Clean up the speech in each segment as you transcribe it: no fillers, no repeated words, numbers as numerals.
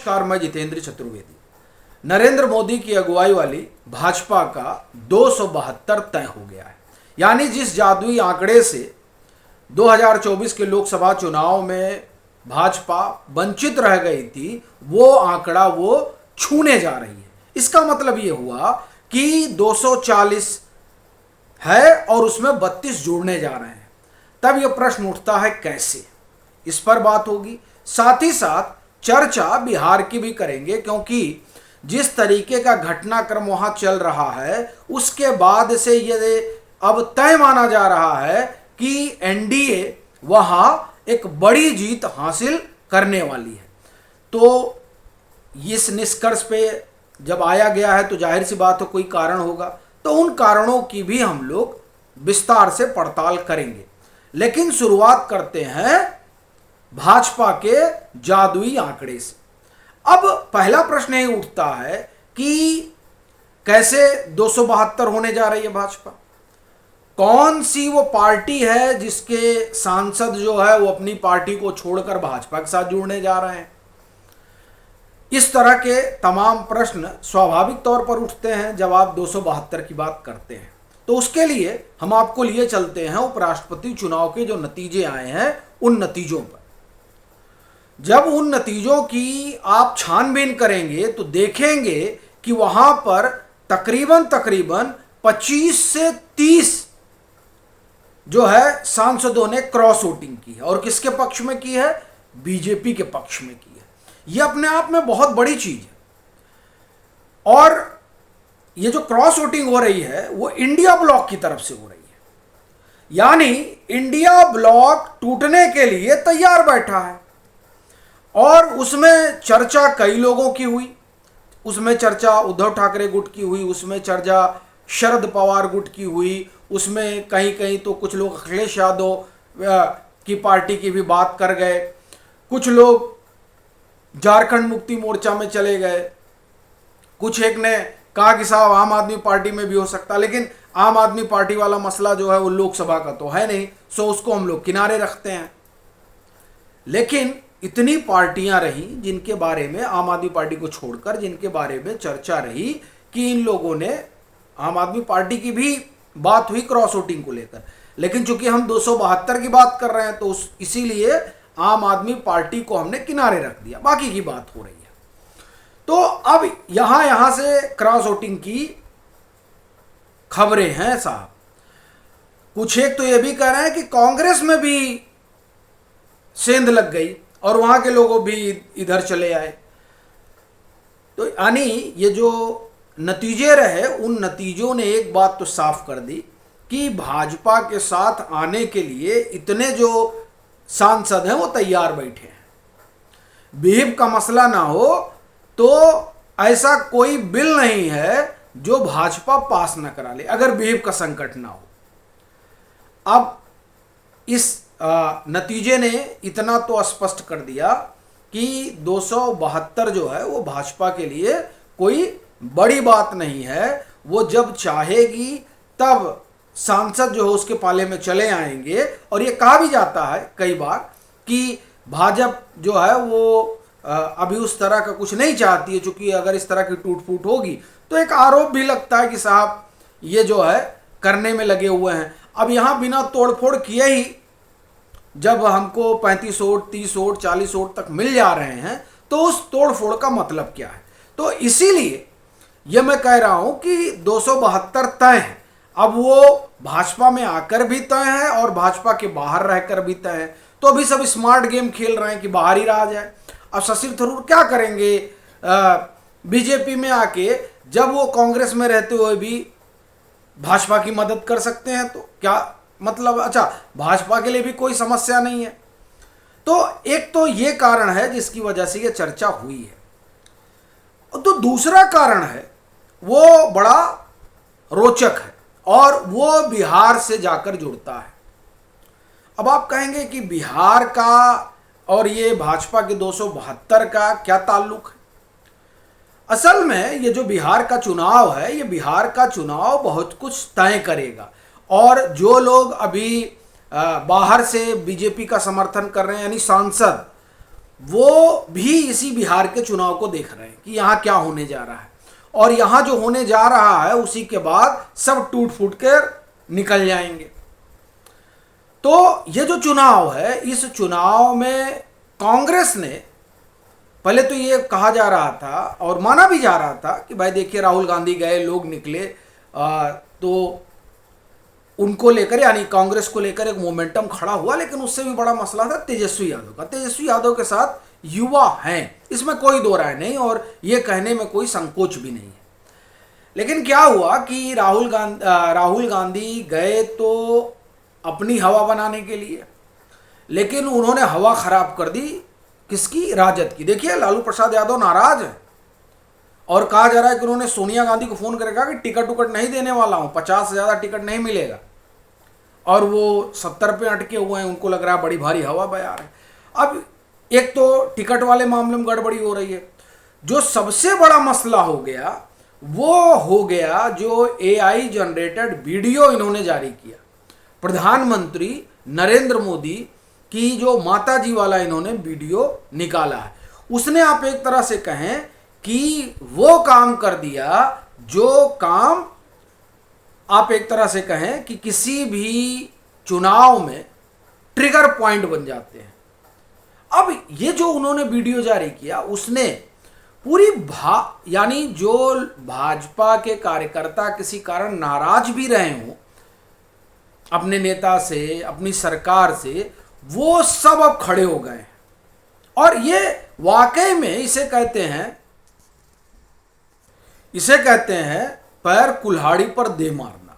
नमस्कार, मैं जितेंद्र चतुर्वेदी। नरेंद्र मोदी की अगुवाई वाली भाजपा का 272 तय हो गया है। यानी जिस जादुई आंकड़े से 2024 के लोकसभा चुनाव में भाजपा वंचित रह गई थी, वो आंकड़ा वो छूने जा रही है। इसका मतलब ये हुआ कि 240 है और उसमें 32 जोड़ने जा रहे हैं। तब यह प्रश्न उठता है कैसे, इस पर बात होगी। साथ ही साथ चर्चा बिहार की भी करेंगे, क्योंकि जिस तरीके का घटनाक्रम वहां चल रहा है उसके बाद से ये अब तय माना जा रहा है कि एनडीए वहां एक बड़ी जीत हासिल करने वाली है। तो इस निष्कर्ष पे जब आया गया है तो जाहिर सी बात हो कोई कारण होगा, तो उन कारणों की भी हम लोग विस्तार से पड़ताल करेंगे। लेकिन शुरुआत करते हैं भाजपा के जादुई आंकड़े से। अब पहला प्रश्न ये उठता है कि कैसे 272 होने जा रही है भाजपा। कौन सी वो पार्टी है जिसके सांसद जो है वो अपनी पार्टी को छोड़कर भाजपा के साथ जुड़ने जा रहे हैं। इस तरह के तमाम प्रश्न स्वाभाविक तौर पर उठते हैं जब आप 272 की बात करते हैं। तो उसके लिए हम आपको लिए चलते हैं उपराष्ट्रपति चुनाव के जो नतीजे आए हैं उन नतीजों पर। जब उन नतीजों की आप छानबीन करेंगे तो देखेंगे कि वहां पर तकरीबन 25 से 30 जो है सांसदों ने क्रॉस वोटिंग की है। और किसके पक्ष में की है? बीजेपी के पक्ष में की है। यह अपने आप में बहुत बड़ी चीज है। और ये जो क्रॉस वोटिंग हो रही है वो इंडिया ब्लॉक की तरफ से हो रही है। यानी इंडिया ब्लॉक टूटने के लिए तैयार बैठा है। और उसमें चर्चा कई लोगों की हुई। उसमें चर्चा उद्धव ठाकरे गुट की हुई, उसमें चर्चा शरद पवार गुट की हुई, उसमें कहीं कहीं तो कुछ लोग अखिलेश यादव की पार्टी की भी बात कर गए। कुछ लोग झारखंड मुक्ति मोर्चा में चले गए। कुछ एक ने कहा कि साहब आम आदमी पार्टी में भी हो सकता, लेकिन आम आदमी पार्टी वाला मसला जो है वो लोकसभा का तो है नहीं, सो उसको हम लोग किनारे रखते हैं। लेकिन इतनी पार्टियां रही जिनके बारे में आम आदमी पार्टी को छोड़कर जिनके बारे में चर्चा रही कि इन लोगों ने, आम आदमी पार्टी की भी बात हुई क्रॉस वोटिंग को लेकर, लेकिन चूंकि हम 272 की बात कर रहे हैं तो इसीलिए आम आदमी पार्टी को हमने किनारे रख दिया, बाकी की बात हो रही है। तो अब यहां से क्रॉस वोटिंग की खबरें हैं साहब। कुछ एक तो यह भी कह रहे हैं कि कांग्रेस में भी सेंध लग गई और वहां के लोगों भी इधर चले आए। तो यानी ये जो नतीजे रहे उन नतीजों ने एक बात तो साफ कर दी कि भाजपा के साथ आने के लिए इतने जो सांसद हैं वो तैयार बैठे हैं। विहिप का मसला ना हो तो ऐसा कोई बिल नहीं है जो भाजपा पास ना करा ले, अगर विहिप का संकट ना हो। अब इस नतीजे ने इतना तो स्पष्ट कर दिया कि 272 जो है वो भाजपा के लिए कोई बड़ी बात नहीं है। वो जब चाहेगी तब सांसद जो है उसके पाले में चले आएंगे। और ये कहा भी जाता है कई बार कि भाजपा जो है वो अभी उस तरह का कुछ नहीं चाहती है, चूंकि अगर इस तरह की टूट फूट होगी तो एक आरोप भी लगता है कि साहब ये जो है करने में लगे हुए हैं। अब यहां बिना तोड़फोड़ किए ही जब हमको 35 वोट, 30 वोट, 40 वोट तक मिल जा रहे हैं तो उस तोड़फोड़ का मतलब क्या है? तो इसीलिए यह मैं कह रहा हूं कि 272 तय है। अब वो भाजपा में आकर भी तय है और भाजपा के बाहर रहकर भी तय है। तो अभी सब स्मार्ट गेम खेल रहे हैं कि बाहर ही रहा जाए। अब शशि थरूर क्या करेंगे बीजेपी में आके, जब वो कांग्रेस में रहते हुए भी भाजपा की मदद कर सकते हैं? तो क्या मतलब, अच्छा भाजपा के लिए भी कोई समस्या नहीं है। तो एक तो ये कारण है जिसकी वजह से ये चर्चा हुई है। तो दूसरा कारण है वो बड़ा रोचक है और वो बिहार से जाकर जुड़ता है। अब आप कहेंगे कि बिहार का और ये भाजपा के 272 का क्या ताल्लुक है? असल में ये जो बिहार का चुनाव है, ये बिहार का चुनाव बहुत कुछ तय करेगा। और जो लोग अभी बाहर से बीजेपी का समर्थन कर रहे हैं, यानी सांसद वो भी इसी बिहार के चुनाव को देख रहे हैं कि यहाँ क्या होने जा रहा है, और यहाँ जो होने जा रहा है उसी के बाद सब टूट फूट कर निकल जाएंगे। तो ये जो चुनाव है, इस चुनाव में कांग्रेस ने, पहले तो ये कहा जा रहा था और माना भी जा रहा था कि भाई देखिए राहुल गांधी गए, लोग निकले, तो उनको लेकर यानी कांग्रेस को लेकर एक मोमेंटम खड़ा हुआ, लेकिन उससे भी बड़ा मसला था तेजस्वी यादव का। तेजस्वी यादव के साथ युवा हैं, इसमें कोई दो राय नहीं और ये कहने में कोई संकोच भी नहीं है। लेकिन क्या हुआ कि राहुल गांधी गए तो अपनी हवा बनाने के लिए, लेकिन उन्होंने हवा खराब कर दी किसकी? राजद की। देखिए लालू प्रसाद यादव नाराज है और कहा जा रहा है कि उन्होंने सोनिया गांधी को फोन करके कहा कि टिकट उकट नहीं देने वाला हूं, 50 से ज्यादा टिकट नहीं मिलेगा, और वो 70 पे अटके हुए हैं। उनको लग रहा है बड़ी भारी हवा बयार है। अब एक तो टिकट वाले मामले में गड़बड़ी हो रही है, जो सबसे बड़ा मसला हो गया वो हो गया जो AI जनरेटेड वीडियो इन्होंने जारी किया। प्रधानमंत्री नरेंद्र मोदी की जो माताजी वाला इन्होंने वीडियो निकाला है, उसने आप एक तरह से कहें कि वो काम कर दिया जो काम आप एक तरह से कहें कि किसी भी चुनाव में ट्रिगर पॉइंट बन जाते हैं। अब ये जो उन्होंने वीडियो जारी किया, उसने पूरी यानी जो भाजपा के कार्यकर्ता किसी कारण नाराज भी रहे हों अपने नेता से, अपनी सरकार से, वो सब अब खड़े हो गए। और ये वाकई में इसे कहते हैं पैर कुल्हाड़ी पर दे मारना।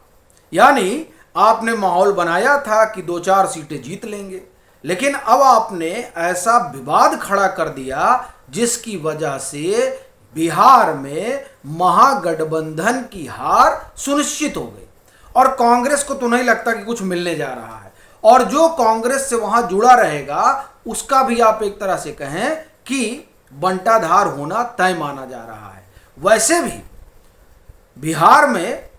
यानी आपने माहौल बनाया था कि 2-4 सीटें जीत लेंगे, लेकिन अब आपने ऐसा विवाद खड़ा कर दिया जिसकी वजह से बिहार में महागठबंधन की हार सुनिश्चित हो गई। और कांग्रेस को तो नहीं लगता कि कुछ मिलने जा रहा है, और जो कांग्रेस से वहां जुड़ा रहेगा उसका भी आप एक तरह से कहें कि बंटाधार होना तय माना जा रहा है। वैसे भी बिहार में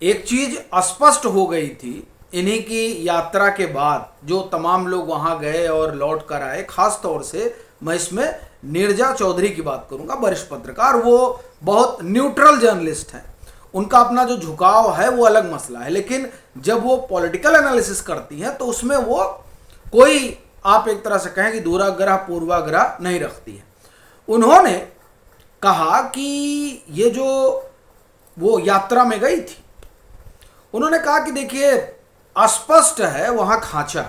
एक चीज स्पष्ट हो गई थी इन्हीं की यात्रा के बाद, जो तमाम लोग वहां गए और लौट कर आए। खास तौर से मैं इसमें नीरजा चौधरी की बात करूंगा, वरिष्ठ पत्रकार, वो बहुत न्यूट्रल जर्नलिस्ट हैं, उनका अपना जो झुकाव है वो अलग मसला है, लेकिन जब वो पॉलिटिकल एनालिसिस करती हैं तो उसमें वो कोई आप एक तरह से कहें कि दूराग्रह पूर्वाग्रह नहीं रखती है। उन्होंने कहा कि ये जो वो यात्रा में गई थी, उन्होंने कहा कि देखिए स्पष्ट है वहां खांचा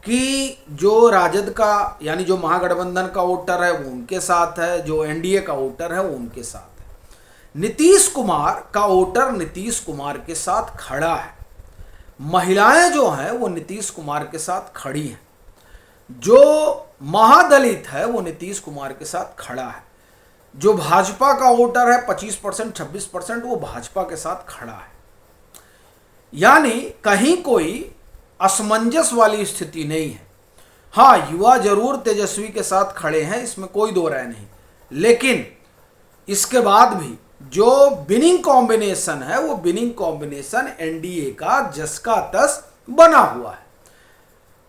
कि जो राजद का यानी जो महागठबंधन का वोटर है वो उनके साथ है, जो एनडीए का वोटर है वो उनके साथ है। नीतीश कुमार का वोटर नीतीश कुमार के साथ खड़ा है, महिलाएं जो हैं वो नीतीश कुमार के साथ खड़ी हैं, जो महादलित है वो नीतीश कुमार के साथ खड़ा है, जो भाजपा का वोटर है 25% 26% वो भाजपा के साथ खड़ा है। यानी कहीं कोई असमंजस वाली स्थिति नहीं है। हाँ, युवा जरूर तेजस्वी के साथ खड़े हैं, इसमें कोई दो राय नहीं, लेकिन इसके बाद भी जो विनिंग कॉम्बिनेशन है वो विनिंग कॉम्बिनेशन एनडीए का जस का तस बना हुआ है।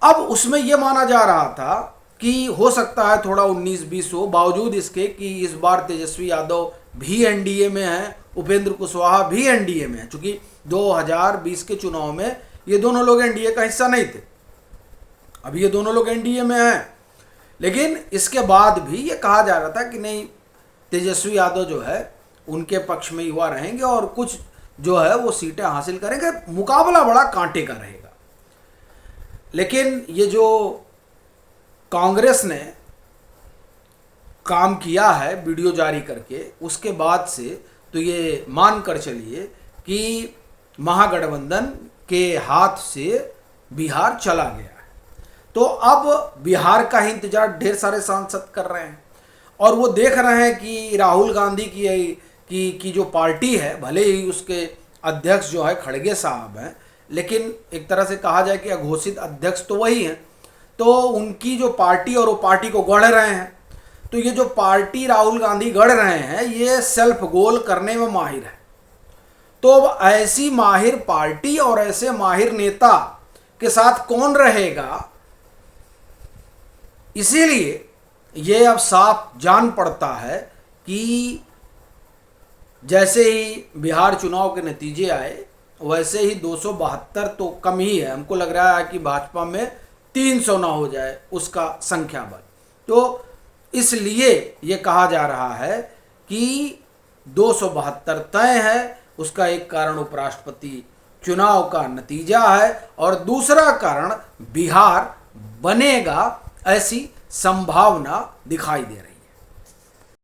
अब उसमें यह माना जा रहा था कि हो सकता है थोड़ा 19-20 हो, बावजूद इसके कि इस बार तेजस्वी यादव भी एनडीए में है, उपेंद्र कुशवाहा भी एनडीए में है, चूंकि 2020 के चुनाव में ये दोनों लोग एनडीए का हिस्सा नहीं थे, अभी ये दोनों लोग एनडीए में हैं। लेकिन इसके बाद भी ये कहा जा रहा था कि नहीं, तेजस्वी यादव जो है उनके पक्ष में युवा रहेंगे और कुछ जो है वो सीटें हासिल करेंगे, मुकाबला बड़ा कांटे का रहेगा। लेकिन ये जो कांग्रेस ने काम किया है वीडियो जारी करके, उसके बाद से तो ये मान कर चलिए कि महागठबंधन के हाथ से बिहार चला गया है। तो अब बिहार का ही इंतजार ढेर सारे सांसद कर रहे हैं और वो देख रहे हैं कि राहुल गांधी की जो पार्टी है, भले ही उसके अध्यक्ष जो है खड़गे साहब हैं, लेकिन एक तरह से कहा जाए कि अघोषित अध्यक्ष तो वही हैं, तो उनकी जो पार्टी और वो पार्टी को गढ़ रहे हैं। तो ये जो पार्टी राहुल गांधी गढ़ रहे हैं ये सेल्फ गोल करने में माहिर है। तो अब ऐसी माहिर पार्टी और ऐसे माहिर नेता के साथ कौन रहेगा, इसीलिए ये अब साफ जान पड़ता है कि जैसे ही बिहार चुनाव के नतीजे आए वैसे ही 272 तो कम ही है, हमको लग रहा है कि भाजपा में 300 ना हो जाए उसका संख्या बल। तो इसलिए ये कहा जा रहा है कि 272 तय है। उसका एक कारण उपराष्ट्रपति चुनाव का नतीजा है और दूसरा कारण बिहार बनेगा, ऐसी संभावना दिखाई दे रही है।